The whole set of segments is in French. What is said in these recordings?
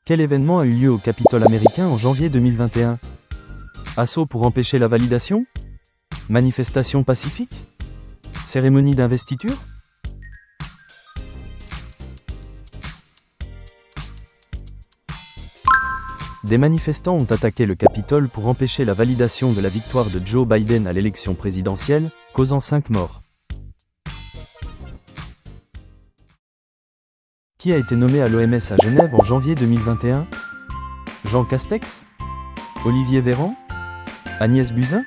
Quel événement a eu lieu au Capitole américain en janvier 2021? Assaut pour empêcher la validation? Manifestation pacifique? Cérémonie d'investiture? Des manifestants ont attaqué le Capitole pour empêcher la validation de la victoire de Joe Biden à l'élection présidentielle, causant 5 morts. Qui a été nommé à l'OMS à Genève en janvier 2021? Jean Castex? Olivier Véran? Agnès Buzyn?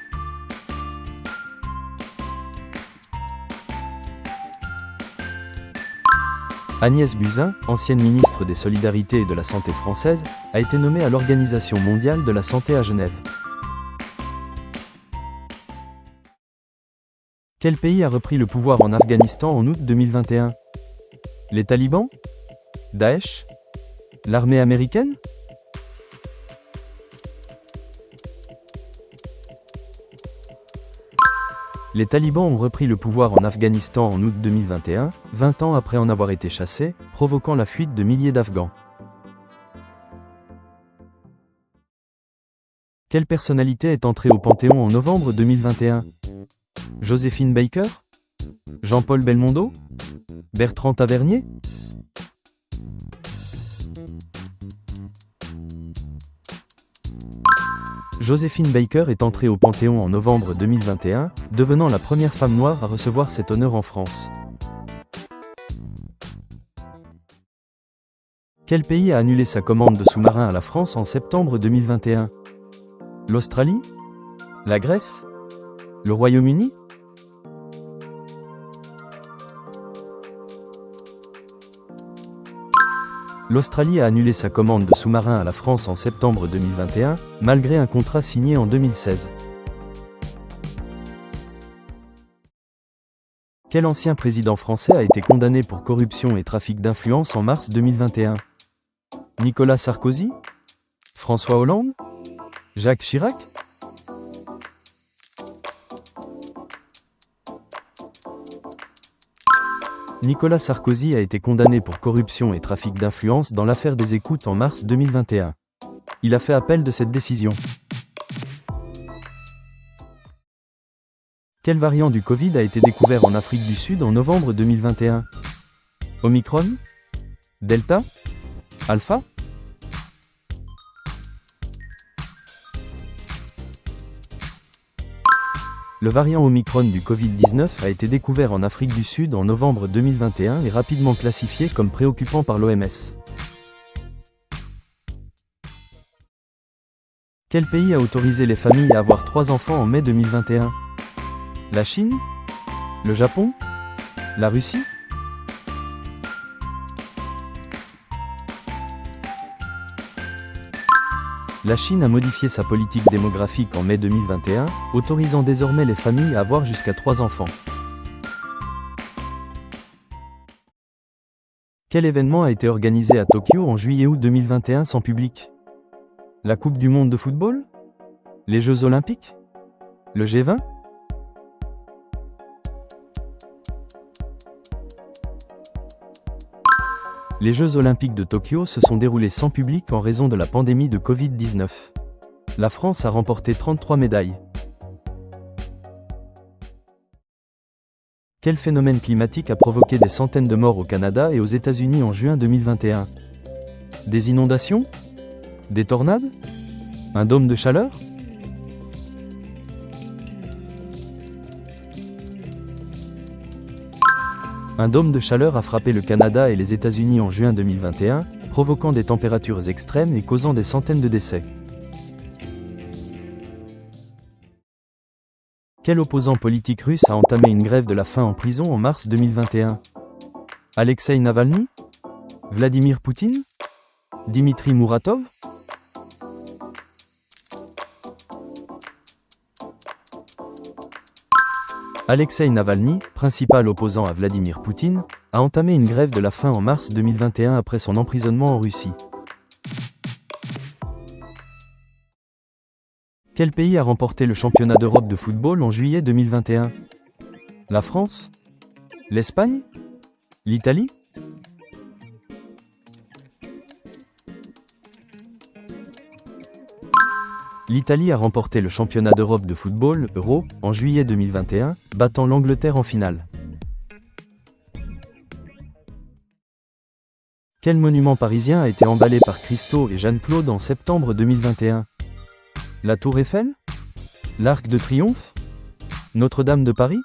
Agnès Buzyn, ancienne ministre des Solidarités et de la Santé française, a été nommée à l'Organisation mondiale de la santé à Genève. Quel pays a repris le pouvoir en Afghanistan en août 2021? Les talibans? Daesh? L'armée américaine? Les talibans ont repris le pouvoir en Afghanistan en août 2021, 20 ans après en avoir été chassés, provoquant la fuite de milliers d'Afghans. Quelle personnalité est entrée au Panthéon en novembre 2021? Joséphine Baker? Jean-Paul Belmondo? Bertrand Tavernier? Joséphine Baker est entrée au Panthéon en novembre 2021, devenant la première femme noire à recevoir cet honneur en France. Quel pays a annulé sa commande de sous-marins à la France en septembre 2021? L'Australie? La Grèce? Le Royaume-Uni? L'Australie a annulé sa commande de sous-marins à la France en septembre 2021, malgré un contrat signé en 2016. Quel ancien président français a été condamné pour corruption et trafic d'influence en mars 2021? Nicolas Sarkozy? François Hollande? Jacques Chirac? Nicolas Sarkozy a été condamné pour corruption et trafic d'influence dans l'affaire des écoutes en mars 2021. Il a fait appel de cette décision. Quel variant du Covid a été découvert en Afrique du Sud en novembre 2021? Omicron? Delta? Alpha? Le variant Omicron du Covid-19 a été découvert en Afrique du Sud en novembre 2021 et rapidement classifié comme préoccupant par l'OMS. Quel pays a autorisé les familles à avoir 3 enfants en mai 2021? La Chine? Le Japon? La Russie? La Chine a modifié sa politique démographique en mai 2021, autorisant désormais les familles à avoir jusqu'à 3 enfants. Quel événement a été organisé à Tokyo en juillet-août 2021 sans public? La Coupe du monde de football? Les Jeux olympiques? Le G20? Les Jeux olympiques de Tokyo se sont déroulés sans public en raison de la pandémie de Covid-19. La France a remporté 33 médailles. Quel phénomène climatique a provoqué des centaines de morts au Canada et aux États-Unis en juin 2021? Des inondations? Des tornades? Un dôme de chaleur? Un dôme de chaleur a frappé le Canada et les États-Unis en juin 2021, provoquant des températures extrêmes et causant des centaines de décès. Quel opposant politique russe a entamé une grève de la faim en prison en mars 2021? Alexeï Navalny? Vladimir Poutine? Dimitri Muratov? Alexeï Navalny, principal opposant à Vladimir Poutine, a entamé une grève de la faim en mars 2021 après son emprisonnement en Russie. Quel pays a remporté le championnat d'Europe de football en juillet 2021? La France? L'Espagne? L'Italie? L'Italie a remporté le championnat d'Europe de football, Euro, en juillet 2021, battant l'Angleterre en finale. Quel monument parisien a été emballé par Christo et Jeanne-Claude en septembre 2021? La Tour Eiffel? L'Arc de Triomphe? Notre-Dame de Paris?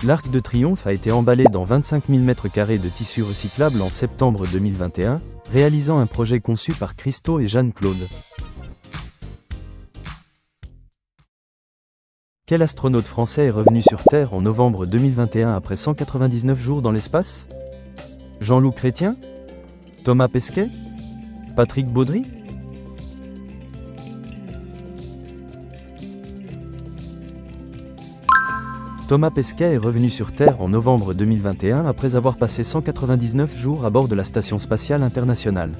L'Arc de Triomphe a été emballé dans 25 000 m² de tissu recyclable en septembre 2021, réalisant un projet conçu par Christo et Jeanne-Claude. Quel astronaute français est revenu sur Terre en novembre 2021 après 199 jours dans l'espace? Jean-Loup Chrétien? Thomas Pesquet? Patrick Baudry? Thomas Pesquet est revenu sur Terre en novembre 2021 après avoir passé 199 jours à bord de la Station spatiale internationale.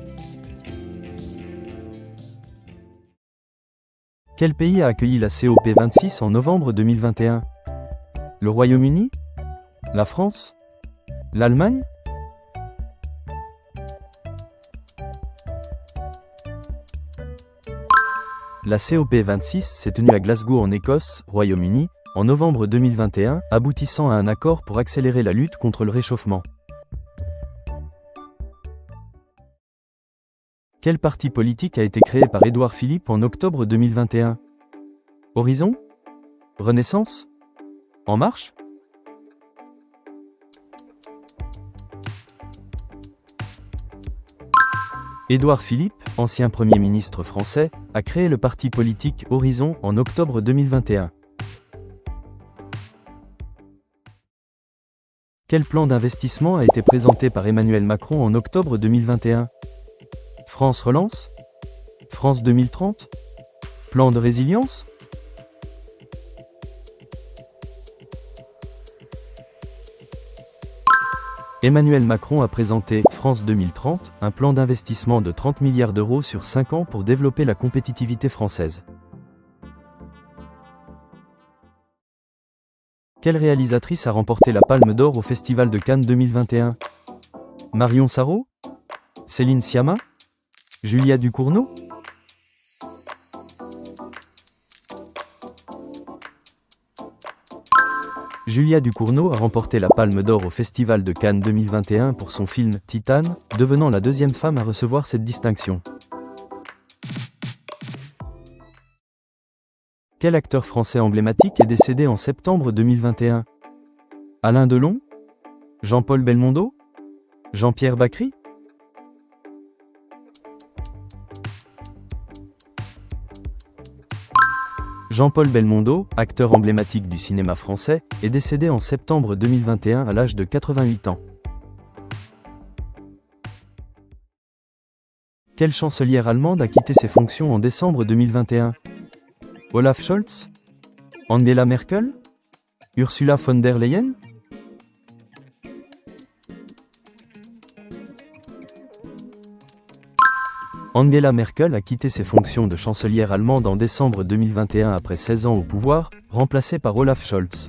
Quel pays a accueilli la COP26 en novembre 2021? Le Royaume-Uni? La France? L'Allemagne? La COP26 s'est tenue à Glasgow en Écosse, Royaume-Uni, en novembre 2021, aboutissant à un accord pour accélérer la lutte contre le réchauffement. Quel parti politique a été créé par Édouard Philippe en octobre 2021? Horizon? Renaissance? En Marche? Édouard Philippe, ancien Premier ministre français, a créé le parti politique Horizon en octobre 2021. Quel plan d'investissement a été présenté par Emmanuel Macron en octobre 2021? France Relance? France 2030? Plan de résilience? Emmanuel Macron a présenté France 2030, un plan d'investissement de 30 milliards d'euros sur 5 ans pour développer la compétitivité française. Quelle réalisatrice a remporté la Palme d'Or au Festival de Cannes 2021? Marion Sarraud? Céline Sciamma? Julia Ducournau? Julia Ducournau a remporté la Palme d'Or au Festival de Cannes 2021 pour son film « Titane », devenant la deuxième femme à recevoir cette distinction. Quel acteur français emblématique est décédé en septembre 2021? Alain Delon? Jean-Paul Belmondo? Jean-Pierre Bacry? Jean-Paul Belmondo, acteur emblématique du cinéma français, est décédé en septembre 2021 à l'âge de 88 ans. Quelle chancelière allemande a quitté ses fonctions en décembre 2021? Olaf Scholz? Angela Merkel? Ursula von der Leyen? Angela Merkel a quitté ses fonctions de chancelière allemande en décembre 2021 après 16 ans au pouvoir, remplacée par Olaf Scholz.